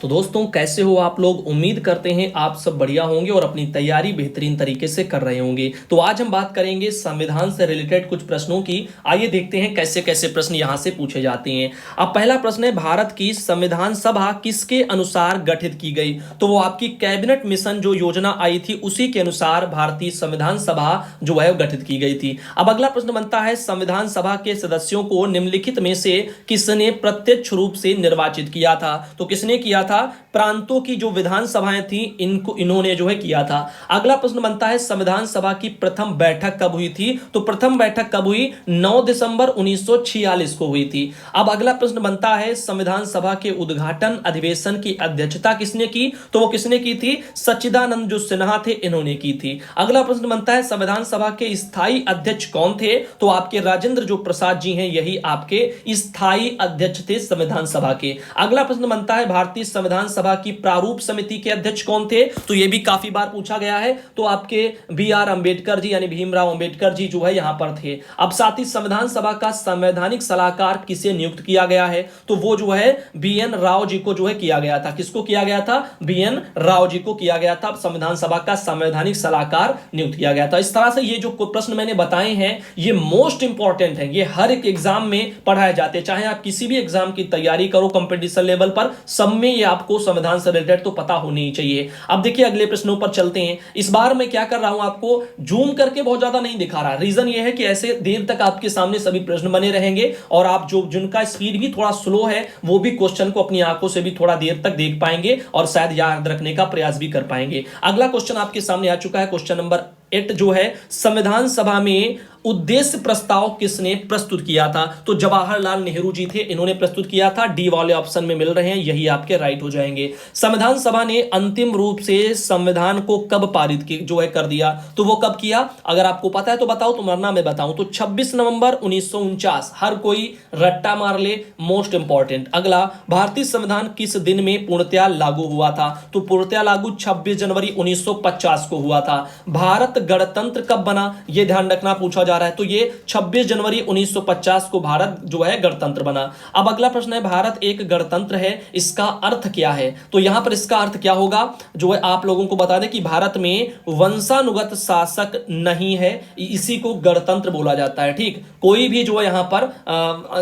तो दोस्तों कैसे हो आप लोग। उम्मीद करते हैं आप सब बढ़िया होंगे और अपनी तैयारी बेहतरीन तरीके से कर रहे होंगे। तो आज हम बात करेंगे संविधान से रिलेटेड कुछ प्रश्नों की। आइए देखते हैं कैसे कैसे प्रश्न यहां से पूछे जाते हैं। अब पहला प्रश्न है, भारत की संविधान सभा किसके अनुसार गठित की गई। तो वो आपकी कैबिनेट मिशन जो योजना आई थी उसी के अनुसार भारतीय संविधान सभा जो है गठित की गई थी। अब अगला प्रश्न बनता है, संविधान सभा के सदस्यों को निम्नलिखित में से किसने प्रत्यक्ष रूप से निर्वाचित किया था। तो किसने किया था, प्रांतों की जो विधानसभाएं थी इन्होंने जो है किया था। अगला प्रश्न बनता है, संविधान सभा की प्रथम बैठक कब हुई थी। तो प्रथम बैठक कब हुई, 9 दिसंबर 1946 को हुई थी। अब अगला प्रश्न बनता है, संविधान सभा के उद्घाटन अधिवेशन की अध्यक्षता किसने की। तो वो किसने की थी, सच्चिदानंद जो सिन्हा थे इन्होंने की थी। अगला प्रश्न बनता है, संविधान सभा के स्थायी अध्यक्ष कौन थे। तो आपके राजेंद्र जो प्रसाद जी हैं यही आपके स्थायी अध्यक्ष थे संविधान सभा के। अगला प्रश्न बनता है, भारतीय संविधान सभा की प्रारूप समिति के अध्यक्ष कौन थे। तो यह भी काफी बार पूछा गया है। तो आपके बी.आर. अंबेडकर जी यानी भीमराव अंबेडकर जी जो है यहां पर थे। अब साथ ही संविधान सभा का संवैधानिक सलाहकार किसे नियुक्त किया गया है। तो वो जो है बी.एन. राव जी को जो है किया गया था। किसको किया गया था, बी.एन. राव जी को किया गया था। संविधान सभा का संवैधानिक सलाहकार नियुक्त किया गया था। इस तरह से ये जो प्रश्न मैंने बताए हैं ये मोस्ट इंपॉर्टेंट है। ये हर एक एग्जाम में पढ़ाए जाते हैं, चाहे आप किसी भी एग्जाम की तैयारी करो कंपटीशन लेवल पर, सब में ये आपको संविधान से रिलेटेड तो पता होनी ही चाहिए। अब देखिए अगले प्रश्नों पर चलते हैं। इस बार मैं क्या कर रहा हूं, आपको जूम करके बहुत ज्यादा नहीं दिखा रहा। रीजन ये है कि ऐसे देर तक आपके सामने सभी प्रश्न बने रहेंगे और आप जो जिनका स्पीड भी थोड़ा स्लो है वो भी क्वेश्चन को अपनी आंखों से भी थोड़ा देर तक देख पाएंगे और शायद याद रखने का प्रयास भी कर पाएंगे। अगला क्वेश्चन आपके सामने आ चुका है, क्वेश्चन नंबर 8 जो है, संविधान सभा में उद्देश्य प्रस्ताव किसने प्रस्तुत किया था। तो जवाहरलाल नेहरू जी थे, इन्होंने प्रस्तुत किया था। डी वाले ऑप्शन में मिल रहे हैं, यही आपके राइट हो जाएंगे। संविधान सभा ने अंतिम रूप से संविधान को कब पारित जो है कर दिया। तो वो कब किया, अगर आपको पता है तो बताओ, तो वरना मैं बताऊं तो 26 नवंबर 1949। हर कोई रट्टा मार ले, मोस्ट इंपॉर्टेंट। अगला, भारतीय संविधान किस दिन में पूर्णतया लागू हुआ था। तो पूर्णतया लागू 26 जनवरी 1950 को हुआ था। भारत गणतंत्र कब बना, यह ध्यान रखना पूछा जा रहा है। तो ये 26 जनवरी 1950 को भारत जो है गणतंत्र बना। अब अगला प्रश्न है, भारत एक गणतंत्र है, इसका अर्थ क्या है। तो यहां पर इसका अर्थ क्या होगा जो है आप लोगों को बता दें कि भारत में वंशानुगत शासक नहीं है, इसी को गणतंत्र बोला जाता है। ठीक, कोई भी जो है यहां पर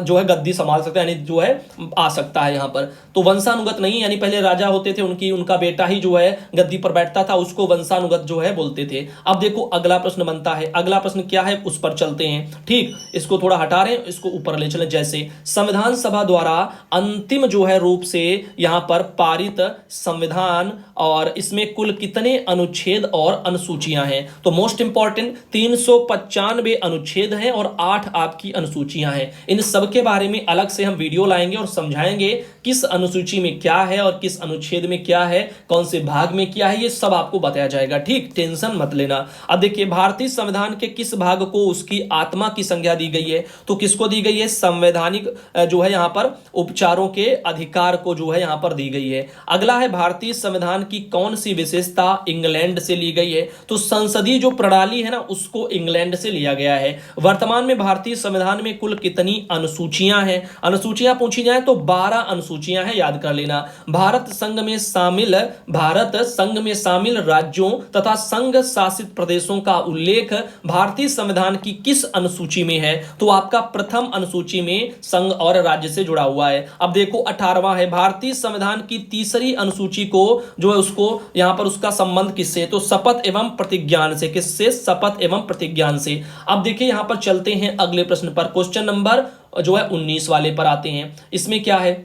जो है गद्दी संभाल सकता है, यानी जो है आ सकता है यहां पर। तो वंशानुगत नहीं, यानी पहले राजा होते थे उनका बेटा ही जो है गद्दी पर बैठता था, उसको वंशानुगत जो है बोलते थे। अब देखो अगला प्रश्न बनता है, अगला प्रश्न क्या है उस पर चलते हैं। ठीक, इसको थोड़ा हटा रहे हैं, इसको ऊपर ले चले। जैसे संविधान सभा द्वारा अंतिम जो है रूप से यहां पर पारित संविधान, और इसमें कुल कितने अनुच्छेद और अनुसूचियां हैं। तो मोस्ट इंपॉर्टेंट 395 अनुच्छेद हैं और 8 आपकी अनुसूचियां हैं। इन सब के बारे में अलग से हम वीडियो लाएंगे और समझाएंगे किस अनुसूची में क्या है और किस अनुच्छेद में क्या है, कौन से भाग में क्या है, ये सब आपको बताया जाएगा। ठीक, टेंशन मत लेना। अब देखिए भारतीय संविधान के किस भाग को उसकी आत्मा की संज्ञा दी गई है। तो किसको दी गई है, संवैधानिक जो है यहां पर उपचारों के अधिकार को जो है यहां पर दी गई है। अगला है, भारतीय संविधान की कौन सी विशेषता इंग्लैंड से ली गई है। तो संसदीय जो प्रणाली है ना उसको इंग्लैंड से लिया गया है। वर्तमान में भारतीय संविधान में कुल कितनी अनुसूचियां हैं। अनुसूचियां पूछी जाए तो 12 अनुसूचियां हैं, याद कर लेना। भारत संघ में शामिल राज्यों तथा संघ शासित प्रदेशों का उल्लेख भारतीय संविधान की किस अनुसूची में है। तो आपका प्रथम अनुसूची में संघ और राज्य से जुड़ा हुआ है। अब देखो 18वां है, भारतीय संविधान की तीसरी अनुसूची को जो है उसको यहां पर उसका संबंध किससे, तो शपथ एवं प्रतिज्ञान से। किससे, शपथ एवं प्रतिज्ञान से। अब देखिए यहां पर चलते हैं अगले प्रश्न पर, क्वेश्चन नंबर जो है 19 वाले पर आते हैं। इसमें क्या है,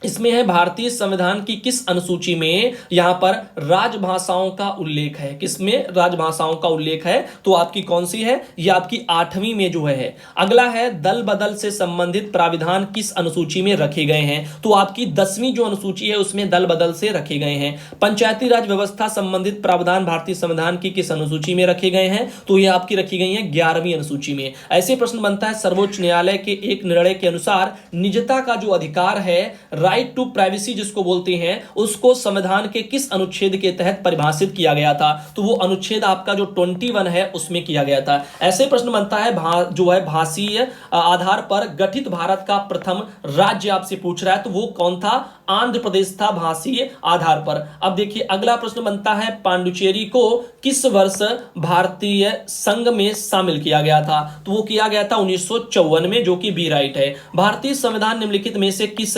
इसमें है भारतीय संविधान की किस अनुसूची में यहां पर राजभाषाओं का उल्लेख है। किसमें राजभाषाओं का उल्लेख है, तो आपकी कौन सी है, यह आपकी 8वीं में जो है। अगला है, दल बदल से संबंधित प्राविधान किस अनुसूची में रखे गए हैं। तो आपकी 10वीं जो अनुसूची है उसमें दल बदल से रखे गए हैं। पंचायती राज व्यवस्था संबंधित प्रावधान भारतीय संविधान की किस अनुसूची में रखे गए हैं। तो यह आपकी रखी गई है 11वीं अनुसूची में। ऐसे प्रश्न बनता है, सर्वोच्च न्यायालय के एक निर्णय के अनुसार निजता का जो अधिकार है, राइट टू प्राइवेसी जिसको बोलते हैं, उसको संविधान के किस अनुच्छेद के तहत परिभाषित किया गया था। तो वो अनुच्छेद आपका जो 21 है उसमें किया गया था। ऐसे प्रश्न बनता है, जो है भाषीय आधार पर गठित भारत का प्रथम राज्य आपसे पूछ रहा है, तो वो कौन था, आंध्र प्रदेश था भाषीय आधार पर। अब देखिए अगला प्रश्न बनता है, पांडुचेरी को किस वर्ष भारतीय संघ में शामिल किया गया था? तो वो किया गया था 1954 में, जो कि बी राइट है। भारतीय संविधान निम्नलिखित में से किस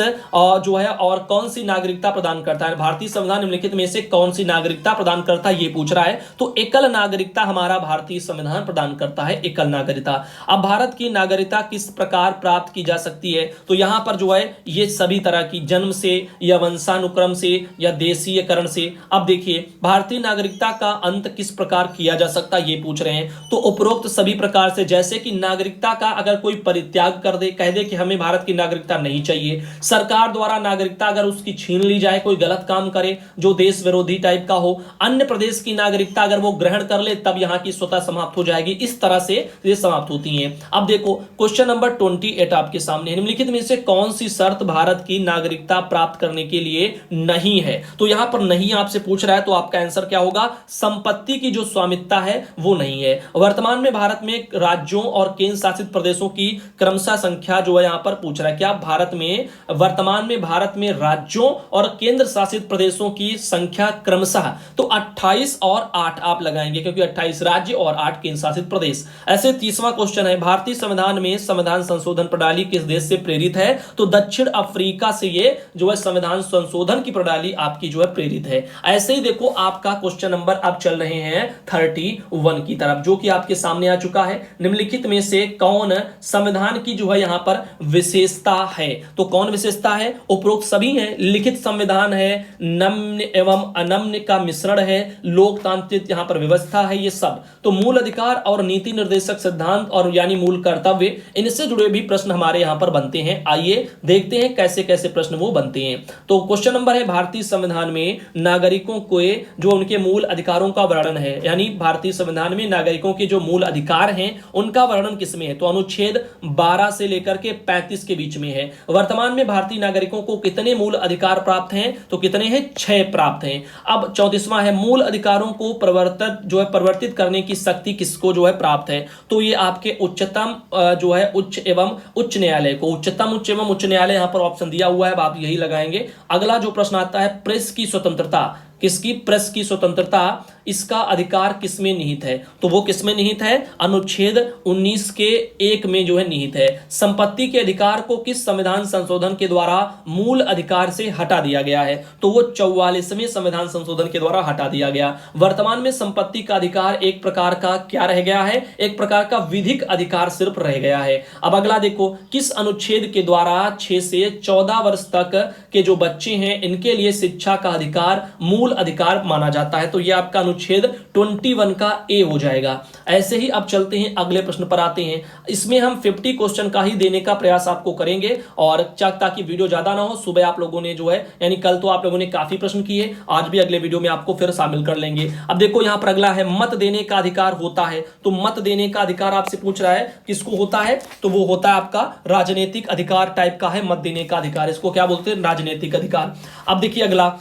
जो है और कौन सी नागरिकता प्रदान करता है? भारतीय संविधान निम्नलिखित में से कौन सी नागरिकता प्रदान करता है, ये पूछ रहा है। तो एकल नागरिकता हमारा भारतीय संविधान प्रदान करता है, एकल नागरिकता। अब भारत की नागरिकता किस प्रकार प्राप्त की जा सकती है? तो यहां पर जो है ये सभी तरह की, जन्म से या वंशानुक्रम से या देशीयकरण से। अब देखिए भारतीय नागरिकता का अंत किस प्रकार किया जा सकता है, ये पूछ रहे हैं। तो उपरोक्त सभी प्रकार से, जैसे कि नागरिकता का अगर कोई परित्याग कर दे, कह दे कि हमें भारत की नागरिकता नहीं चाहिए, सरकार द्वारा नागरिकता अगर उसकी छीन ली जाए, कोई गलत काम करे जो देश विरोधी टाइप का हो, अन्य प्रदेश की नागरिकता अगर वो ग्रहण कर ले, तब यहां की स्वतः समाप्त हो जाएगी। इस तरह से ये समाप्त होती हैं। अब देखो क्वेश्चन नंबर 28 आपके सामने है, निम्नलिखित में से कौन सी शर्त भारत की नागरिकता प्राप्त करने के लिए नहीं है? तो यहां पर नहीं आपसे पूछ रहा है, तो आपका आंसर क्या होगा? संपत्ति की जो स्वामित्व है वो नहीं है। वर्तमान में भारत में राज्यों और केंद्र शासित प्रदेशों की क्रमशः संख्या जो है यहां पर पूछ रहा है, क्या भारत में वर्तमान में भारत में राज्यों और केंद्र शासित प्रदेशों की संख्या क्रमशः, तो 28 और 8 आप लगाएंगे, क्योंकि 28 राज्य और 8 केंद्र शासित प्रदेश। ऐसे 30वां क्वेश्चन है, भारतीय संविधान में संविधान संशोधन प्रणाली किस देश से प्रेरित है? तो दक्षिण अफ्रीका से ये जो है संविधान संशोधन की प्रणाली आपकी जो है प्रेरित है। ऐसे ही देखो आपका क्वेश्चन नंबर अब चल रहे हैं 31 की तरफ, जो कि आपके सामने आ चुका है। निम्नलिखित में से कौन संविधान की जो है यहां पर विशेषता है? तो कौन विशेषता है? उपरोक्त सभी है। लिखित संविधान है, नम्य एवं अनम्य का मिश्रण है, लोकतांत्रिक यहां पर व्यवस्था है, ये सब। तो मूल अधिकार और नीति निर्देशक सिद्धांत और यानी मूल कर्तव्य, इनसे जुड़े भी प्रश्न हमारे यहां पर बनते हैं। आइए देखते हैं कैसे कैसे प्रश्न वो बनते हैं। तो क्वेश्चन नंबर है, भारतीय संविधान में नागरिकों को जो उनके मूल अधिकारों का वर्णन है, यानी भारतीय संविधान में नागरिकों के जो मूल अधिकार हैं उनका वर्णन किसमें है? तो अनुच्छेद 12 से लेकर के 35 के बीच में है। वर्तमान में भारतीय नागरिकों को कितने मूल अधिकार प्राप्त हैं? तो कितने हैं? 6 प्राप्त हैं। अब 34वां है, मूल अधिकारों को परिवर्तित करने की शक्ति किसको जो है प्राप्त है? तो ये आपके उच्चतम जो है उच्च एवं उच्च न्यायालय को, उच्चतम उच्च एवं उच्च न्यायालय यहां पर ऑप्शन दिया हुआ है, अब आप यही लगाएंगे। अगला जो प्रश्न आता है, प्रेस की स्वतंत्रता, किसकी? प्रेस की स्वतंत्रता, इसका अधिकार किसमें निहित है? तो वो किसमें निहित है? अनुच्छेद 19 के 1 में जो है निहित है। संपत्ति के अधिकार को किस संविधान संशोधन के द्वारा मूल अधिकार से हटा दिया गया है? तो वो 44वें संविधान संशोधन के द्वारा हटा दिया गया। वर्तमान में संपत्ति का अधिकार एक प्रकार का क्या रह गया है? एक प्रकार का विधिक अधिकार सिर्फ रह गया है। अब अगला देखो, किस अनुच्छेद के द्वारा 6 से 14 वर्ष तक के जो बच्चे हैं इनके लिए शिक्षा का अधिकार मूल अधिकार माना जाता है? तो यह आपका अनुच्छेद 21 का ए हो जाएगा। ऐसे ही अब चलते हैं अगले प्रश्न पर आते हैं। इसमें हम 50 क्वेश्चन का ही देने का प्रयास आपको करेंगे, और ताकि वीडियो ज्यादा ना हो। सुबह आप लोगों ने जो है, यानी कल तो आप लोगों ने काफी प्रश्न किए, आज भी अगले वीडियो में आपको फिर शामिल कर लेंगे। अब देखो यहां पर अगला है, मत देने का अधिकार होता है। तो मत देने का अधिकार आपसे पूछ रहा है किसको होता है? तो वो होता है आपका राजनीतिक अधिकार टाइप का है, मत देने का अधिकार, इसको क्या बोलते हैं? राजनीतिक अधिकार। अब देखिए अगला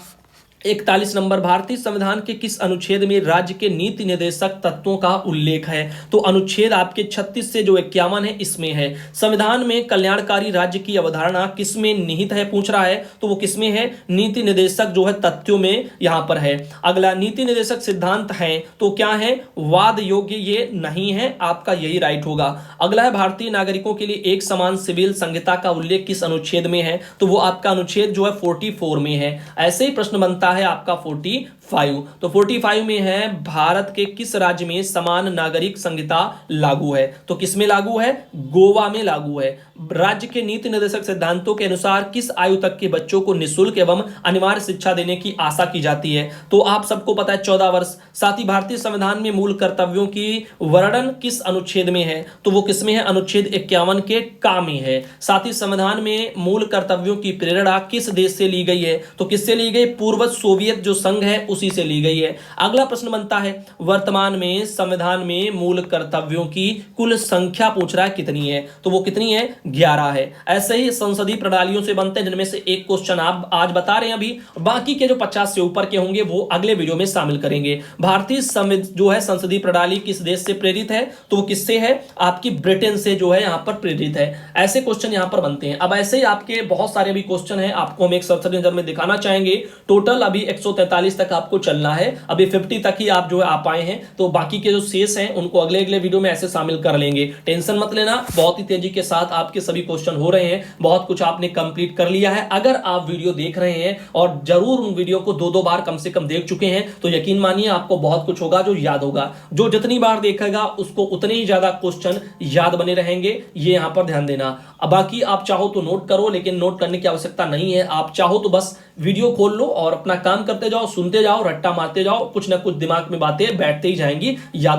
41 नंबर, भारतीय संविधान के किस अनुच्छेद में राज्य के नीति निर्देशक तत्वों का उल्लेख है? तो अनुच्छेद आपके 36 से जो 51 है इसमें है। संविधान में कल्याणकारी राज्य की अवधारणा किसमें निहित है पूछ रहा है, तो वो किसमें है? नीति निर्देशक जो है तथ्यों में यहां पर है। अगला, नीति निर्देशक सिद्धांत है, तो क्या है? वाद योग्य ये नहीं है, आपका यही राइट होगा। अगला है, भारतीय नागरिकों के लिए एक समान सिविल संहिता का उल्लेख किस अनुच्छेद में है? तो वो आपका अनुच्छेद जो है 44 में है। ऐसे ही प्रश्न बनता है आपका 45। तो 45 में है, भारत के किस राज्य में समान नागरिक संहिता लागू है? तो किसमें लागू है? गोवा में लागू है। राज्य के नीति निर्देशक सिद्धांतों के अनुसार किस आयु तक के बच्चों को निःशुल्क एवं अनिवार्य शिक्षा देने की आशा की जाती है? तो आप सबको पता है 14 वर्ष। साथ ही भारतीय संविधान में मूल कर्तव्यों की वर्णन किस अनुच्छेद में है? तो वो किसमें है? अनुच्छेद 51 के का में है। साथ ही संविधान में मूल कर्तव्यों की प्रेरणा किस देश से ली गई है? तो किससे ली गई? पूर्वज सोवियत जो संघ है उसी से ली गई है। अगला प्रश्न बनता है, वर्तमान में संविधान में मूल कर्तव्यों की कुल संख्या पूछ रहा है कितनी है, तो वो कितनी है, 11 है। ऐसे ही संसदीय प्रणालियों से बनते हैं, जिनमें से एक क्वेश्चन आप आज बता रहे हैं अभी, बाकी के जो 50 से ऊपर के होंगे वो अगले वीडियो में शामिल करेंगे। भारतीय जो है संसदीय प्रणाली किस देश से प्रेरित है, तो वो किससे है, आपकी ब्रिटेन से जो है यहां पर प्रेरित है। ऐसे क्वेश्चन यहां पर बनते हैं। अब ऐसे ही आपके बहुत सारे भी क्वेश्चन हैं, आपको हम एक सरसरी नजर में दिखाना चाहेंगे। टोटल अभी 143 तक आपको चलना है, अभी 50 तक ही आप जो है आ पाए हैं, तो बाकी के जो शेष हैं उनको अगले अगले वीडियो में ऐसे शामिल कर लेंगे। टेंशन मत लेना, बहुत ही तेजी के साथ आपके सभी क्वेश्चन हो रहे हैं, बहुत कुछ आपने कंप्लीट कर लिया है। अगर आप वीडियो देख रहे हैं और जरूर उन वीडियो को 2-2 बार कम से कम देख चुके हैं, तो यकीन मानिए आपको बहुत कुछ होगा जो याद होगा। जो जितनी बार देखेगा उसको उतने ही ज्यादा क्वेश्चन याद बने रहेंगे, ये यहां पर ध्यान देना। अब बाकी आप चाहो तो नोट करो, लेकिन नोट करने की आवश्यकता नहीं है। आप चाहो तो बस वीडियो खोल लो और अपना काम करते जाओ, सुनते जाओ, रट्टा मारते जाओ, कुछ ना कुछ दिमाग में बातें बैठते ही जाएंगी, याद